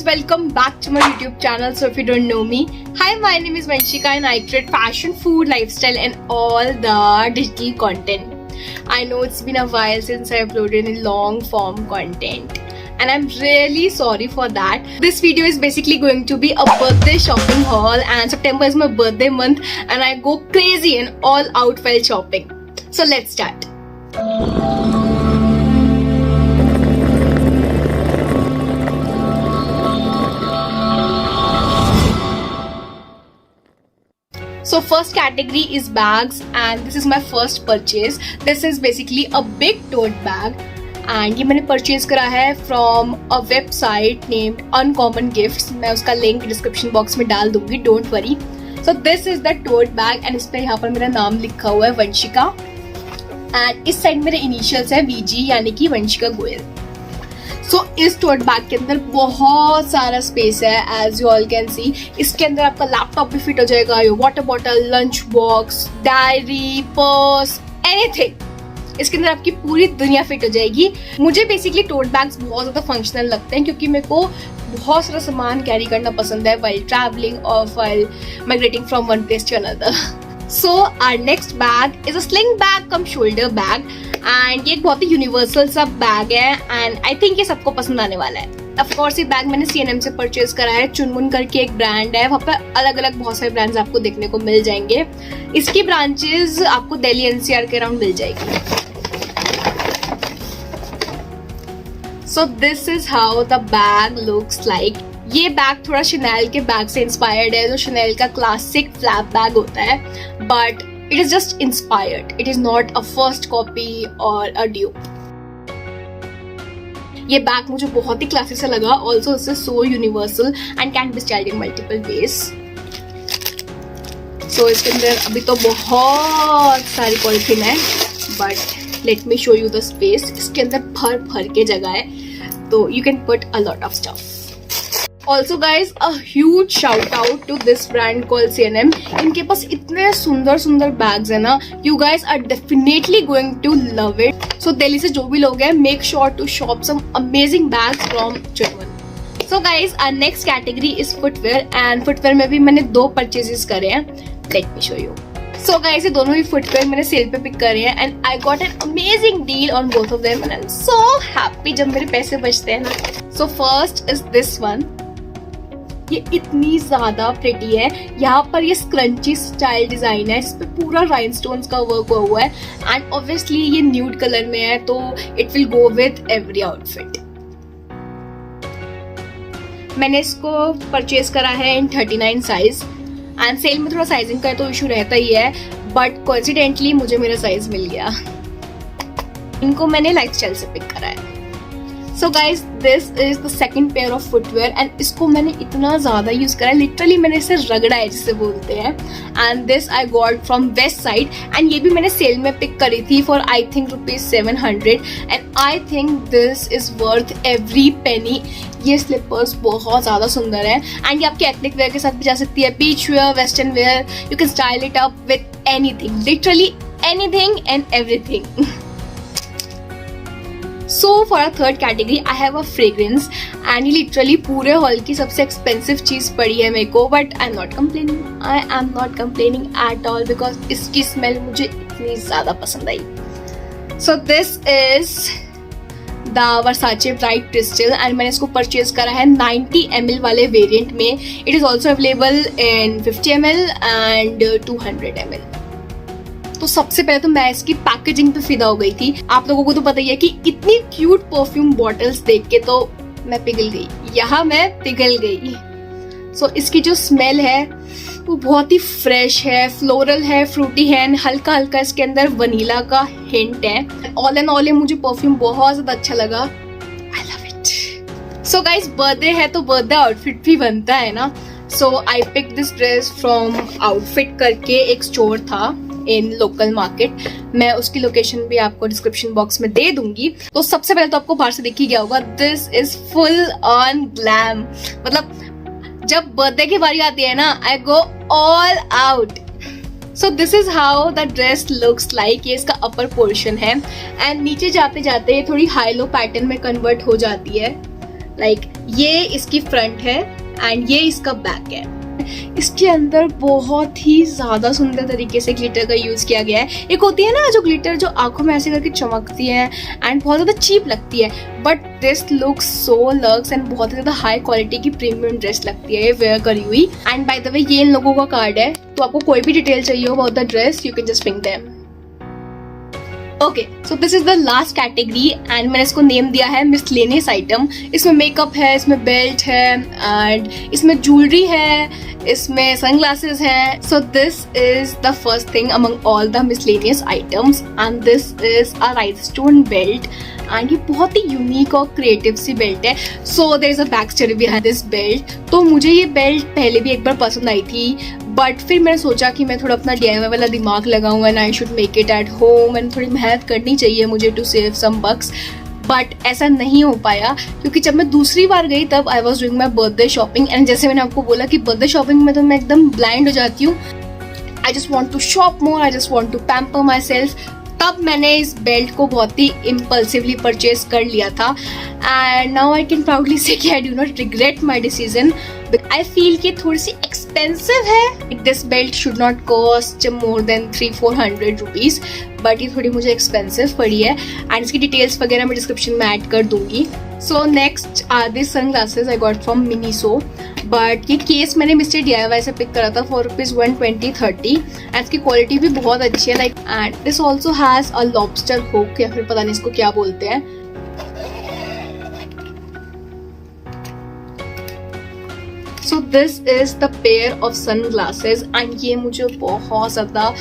welcome back to my YouTube channel. So if you don't know me, hi, my name is Vanshika and I create fashion, food, lifestyle and all the digital content. I know it's been a while since I uploaded any long form content and I'm really sorry for that. This video is basically going to be a birthday shopping haul, and September is my birthday month and I go crazy and all out while shopping. So let's start. So first category is bags, and this is my first purchase. This is basically a big tote bag and ये मैंने purchase करा है from a website named uncommon gifts. मैं उसका link description box में डाल दूंगी, don't worry. So this is the tote bag and इस पे यहाँ पर मेरा नाम लिखा हुआ है वंशिका, एंड इस साइड मेरे इनिशियल्स है वीजी यानी कि वंशिका गोयल. सो इस टोट बैग के अंदर बहुत सारा स्पेस है, as you all can see. इसके अंदर आपका लैपटॉप भी फिट हो जाएगा, your water bottle, lunch box, diary, purse, anything. इसके अंदर आपकी पूरी दुनिया फिट हो जाएगी. मुझे बेसिकली टोट बैग्स बहुत ज्यादा फंक्शनल लगते हैं क्योंकि मेरे को बहुत सारा सामान कैरी करना पसंद है while traveling or while migrating from one place to another. So our next bag is a sling bag cum shoulder bag, and ये एक बहुत ही यूनिवर्सल सा बैग है एंड आई थिंक ये सबको पसंद आने वाला है. ऑफ कोर्स ये बैग मैंने C&M से परचेज करा है. चुनमुन करके एक ब्रांड है, वहाँ पर अलग अलग बहुत सारे ब्रांड्स आपको देखने को मिल जाएंगे. इसकी ब्रांचेस आपको दिल्ली NCR के अराउंड मिल जाएगी. So this is how the bag looks like. ये बैग थोड़ा Chanel के बैग से इंस्पायर्ड है, जो Chanel का क्लासिक फ्लैप बैग होता है, but it is just inspired. It is not a first copy और अ ड्यूप. ये बैग मुझे बहुत ही क्लासिक सा लगा. Also it's so universal and can be styled in multiple ways. सो इसके अंदर अभी तो बहुत सारी पॉलिथीन है, but let me show you the space. इसके अंदर भर भर के जगह है, तो you can put a lot of stuff. Also guys a huge shout out to this brand called C&M. इनके पास इतने सुंदर सुंदर बैग्स है ना, you guys are definitely going to love it. So Delhi से जो भी लोग हैं, make sure to shop some amazing bags from Chunmun. So guys our next category is footwear, and footwear में भी मैंने 2 परचेजेस करे हैं. Let me show you. So guys ये दोनों ही फुटवेयर मैंने सेल पे पिक करे हैं and I got an amazing deal on both of them and I am so happy जब मेरे पैसे बचते हैं ना. So first is this one. ये इतनी ज्यादा प्रिटी है. यहाँ पर ये स्क्रंची स्टाइल डिजाइन है, इस पे पूरा राइनस्टोन्स का वर्क हुआ है एंड ऑब्वियसली ये न्यूड कलर में है, तो it will go with every outfit. मैंने इसको परचेज करा है इन 39 साइज, एंड सेल में थोड़ा साइजिंग का तो इशू रहता ही है, बट कोइंसिडेंटली मुझे मेरा साइज मिल गया. इनको मैंने लाइफस्टाइल से पिक करा है. So guys this is the second pair of footwear, and इसको मैंने इतना ज्यादा यूज करा है, लिटरली मैंने इसे रगड़ा है जिसे बोलते हैं. And this I got from west side, and ये भी मैंने सेल में पिक करी थी for I think ₹700, and I think this is worth every penny. ये स्लीपर्स बहुत ज्यादा सुंदर है एंड ये आपके एथनिक वेयर के साथ भी जा सकती है, beach wear, western wear. You can style it up with anything, literally anything and everything. So for our third category I have a fragrance, and ये literally पूरे हॉल की सबसे एक्सपेंसिव चीज पड़ी है मेरे को, but I am not complaining at all because इसकी स्मेल मुझे इतनी ज्यादा पसंद आई. So this is the Versace Bright Crystal, and मैंने इसको परचेज करा है 90 ml वाले वेरिएंट में. It is also available in 50 ml and 200 ml. तो सबसे पहले तो मैं इसकी पैकेजिंग पे फिदा हो गई थी. आप लोगों को तो पता ही है कि इतनी क्यूट परफ्यूम बॉटल्स देख के तो मैं पिघल गई. यहाँ मैं पिघल गई. सो इसकी जो स्मेल है वो बहुत ही फ्रेश है, फ्लोरल है, फ्रूटी है, एंड हल्का हल्का इसके अंदर वनीला का हिंट है. ऑल एंड ऑल मुझे परफ्यूम बहुत ज्यादा अच्छा लगा. I love it. So guys birthday है तो बर्थडे आउटफिट भी बनता है ना. So I pick this dress from outfit करके एक स्टोर था इन लोकल मार्केट. मैं उसकी लोकेशन भी आपको डिस्क्रिप्शन बॉक्स में दे दूंगी. तो सबसे पहले तो आपको बाहर से दिख ही गया होगा, this is full on glam. मतलब जब बर्थडे की बारी आती है ना, I go all out. So this is how the dress looks like. ये इसका अपर पोर्शन है एंड नीचे जाते जाते थोड़ी हाई लो पैटर्न में कन्वर्ट हो जाती है. लाइक ये इसकी फ्रंट है एंड ये इसका बैक है। इसके अंदर बहुत ही ज्यादा सुंदर तरीके से ग्लिटर का यूज किया गया है। एक होती है ना जो ग्लिटर जो आंखों में ऐसे करके चमकती है एंड बहुत ज्यादा चीप लगती है, but this looks so lux and बहुत ज्यादा हाई क्वालिटी की प्रीमियम ड्रेस लगती है ये वेयर करी हुई। एंड बाय द वे ये इन लोगों का कार्ड है, तो आपको कोई भी डिटेल चाहिए हो about the dress you can just ping them. Okay, so this is the last category and मैंने इसको नेम दिया है मिसलेनियस आइटम। इसमें मेकअप है, इसमें बेल्ट है एंड इसमें ज्वेलरी है, इसमें सनग्लासेस हैं। So this is the first thing among all the miscellaneous items and this is a rhinestone belt and ये बहुत ही यूनिक और क्रिएटिव सी बेल्ट है। So there is a back story behind this belt. तो मुझे ये बेल्ट पहले भी एक बार पसंद आई थी, बट फिर मैंने सोचा कि मैं थोड़ा अपना DIY वाला दिमाग लगाऊं and I should make it at home and थोड़ी मेहनत करनी चाहिए मुझे to save some bucks, but ऐसा नहीं हो पाया क्योंकि जब मैं दूसरी बार गई तब I was doing my birthday shopping and जैसे मैंने आपको बोला कि बर्थडे शॉपिंग में तो मैं एकदम ब्लाइंड हो जाती हूँ। I just want to shop more, I just want to pamper myself. तब मैंने इस बेल्ट को बहुत ही इम्पल्सिवली परचेज कर लिया था and now I can proudly say कि I do not regret my decision. I feel कि थोड़ी सी एक्सपेंसिव है। This belt should not cost more than 300-400 rupees, but ये थोड़ी मुझे एक्सपेंसिव पड़ी है एंड इसकी डिटेल्स वगैरह मैं डिस्क्रिप्शन में ऐड कर दूंगी। So next are this sunglasses I got from Miniso, but ये केस मैंने मिस्टर DIY से पिक करा था फॉर ₹120-30 एंड इसकी क्वालिटी भी बहुत अच्छी है like. And this also has a lobster hook या फिर पता नहीं इसको क्या बोलते हैं। So this is the pair of sunglasses and ये मुझे बहुत ज्यादा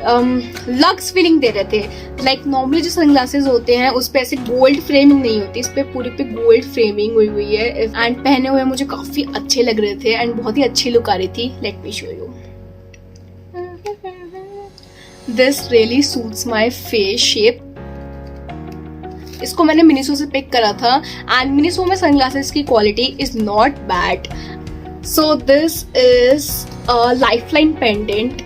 लक्स फीलिंग दे रहे थे। लाइक नॉर्मली जो सनग्लासेस होते हैं उस पे ऐसे गोल्ड फ्रेमिंग नहीं होती, इस पे पूरे पे गोल्ड फ्रेमिंग हुई हुई है एंड पहने हुए मुझे काफी अच्छे लग रहे थे एंड बहुत ही अच्छी लुक आ रही थी। Late me show you, this really suits my face shape. इसको मैंने मिनीसो से पिक करा था एंड मिनीसो में सनग्लासेस की quality is not bad. So this is a lifeline pendant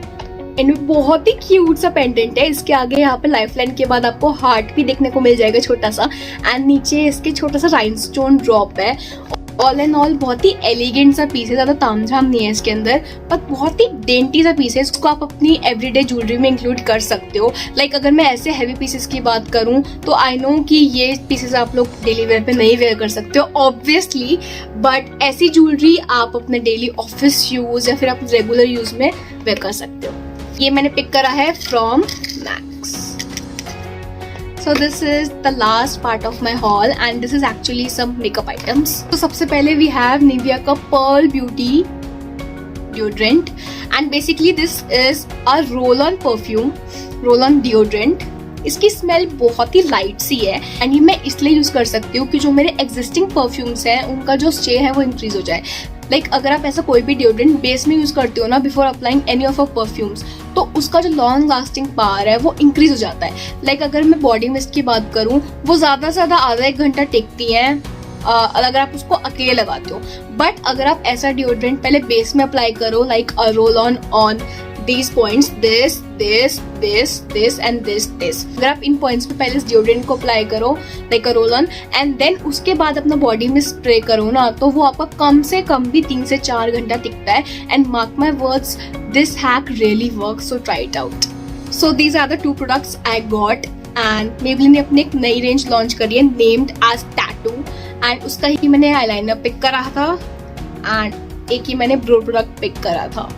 and बहुत ही क्यूट सा पेंडेंट है। इसके आगे यहाँ पे लाइफलाइन के बाद आपको हार्ट भी देखने को मिल जाएगा छोटा सा एंड नीचे इसके छोटा सा राइनस्टोन ड्रॉप है। ऑल एंड ऑल बहुत ही एलिगेंट सा पीस है, ज्यादा तामझाम नहीं है इसके अंदर, पर बहुत ही डेंटी सा पीस है। इसको आप अपनी एवरीडे ज्वेलरी में इंक्लूड कर सकते हो। लाइक अगर मैं ऐसे हैवी पीसेस की बात करूं तो आई नो कि ये पीसेस आप लोग डेली वेयर पे नहीं वेयर कर सकते हो ऑब्वियसली, बट ऐसी ज्वेलरी आप अपने डेली ऑफिस यूज या फिर आप रेगुलर यूज में वेयर कर सकते हो। ये मैंने पिक करा है from max. So this is the last part of my haul and this is actually some makeup items. तो सबसे पहले we have Nivea का Pearl Beauty deodorant and basically this is a roll-on perfume, roll-on deodorant. इसकी smell बहुत ही light सी है and ये मैं इसलिए यूज कर सकती हूँ कि जो मेरे एग्जिस्टिंग परफ्यूम्स हैं उनका जो स्टे है वो इंक्रीज हो जाए। लाइक अगर आप ऐसा कोई भी डिओड्रेंट बेस में यूज करते हो ना before applying any of our perfumes, तो उसका जो लॉन्ग लास्टिंग पावर है वो इंक्रीज हो जाता है। लाइक अगर मैं बॉडी मिस्ट की बात करूँ वो ज्यादा से ज्यादा आधा एक घंटा टिकती है अगर आप उसको अकेले लगाते हो, बट अगर आप ऐसा डिओड्रेंट पहले बेस में अप्लाई करो like a roll on these points, this and this. अगर आप इन पॉइंट्स पे पहले इस डिओड्रेंट को अप्लाई करो like a roll on and then उसके बाद अपना बॉडी में स्प्रे करो ना, तो वो आपका कम से कम भी 3 से 4 घंटा टिकता है। And mark my words, this hack really work, so try it out. So these are the 2 products I got and Maybelline ने अपनी एक नई रेंज लॉन्च करी है नेम्ड एज टैटू एंड उसका ही मैंने आईलाइनर पिक करा था एंड एक ही मैंने ब्रो प्रोडक्ट पिक करा था।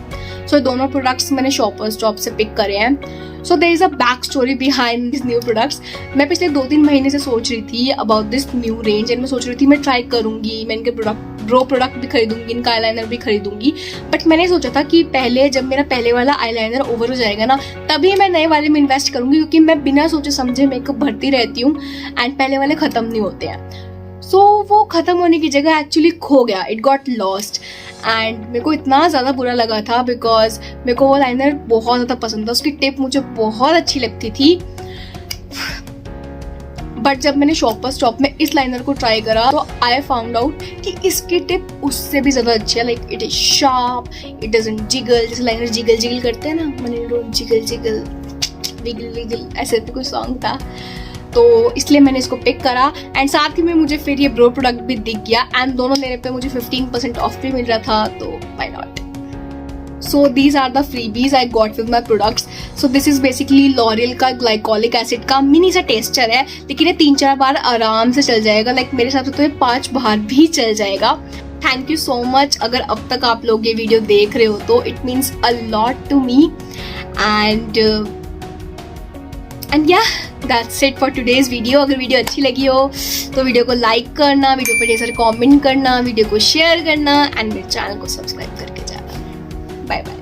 सो दोनों प्रोडक्ट्स मैंने शॉपर्स स्टॉप से पिक करे हैं। So there is a back story behind this new products. मैं पिछले 2-3 महीने से सोच रही थी about this new range and मैं सोच रही थी मैं ट्राई करूंगी, मैं इनके ब्रो प्रोडक्ट भी खरीदूंगी, इनका आईलाइनर भी खरीदूंगी, बट मैंने सोचा था कि पहले जब मेरा पहले वाला आईलाइनर ओवर हो जाएगा ना तभी मैं नए वाले में इन्वेस्ट करूंगी, क्योंकि मैं बिना सोचे समझे मेकअप भरती रहती हूँ एंड पहले वाले खत्म नहीं होते हैं। सो वो खत्म होने की जगह एक्चुअली खो गया, इट गॉट लॉस्ट एंड मेरे को इतना ज़्यादा बुरा लगा था बिकॉज मेरे को वो लाइनर बहुत ज़्यादा पसंद था, उसकी टिप मुझे बहुत अच्छी लगती थी। बट जब मैंने शॉपर स्टॉप में इस लाइनर को ट्राई करा तो आई फाउंड आउट कि इसकी टिप उससे भी ज़्यादा अच्छी है। Like it is sharp, it doesn't jiggle, जैसे लाइनर जिगल जिगल करते हैं ना, मैंने जिगल जिगल विगल विगल ऐसे भी कोई सॉन्ग था। तो इसलिए मैंने इसको पिक करा। एंड साथ ही में मुझे फिर ये ब्रो प्रोडक्ट भी दिख गया एंड दोनों लेने पे मुझे 15% ऑफ भी मिल रहा था, तो why not. So these are the freebies I got with my products. So this is basically L'Oreal का ग्लाइकोलिक एसिड का मिनी सा टेस्टर है, लेकिन ये 3-4 बार आराम से चल जाएगा। लाइक मेरे हिसाब से तो ये 5 बार भी चल जाएगा। थैंक यू सो मच अगर अब तक आप लोग ये वीडियो देख रहे हो तो it means a lot to me. And yeah that's it for today's video. अगर वीडियो अच्छी लगी हो तो वीडियो को लाइक करना, वीडियो पे ढेर सारे कमेंट करना, वीडियो को शेयर करना एंड मेरे चैनल को सब्सक्राइब करके जाना। Bye bye.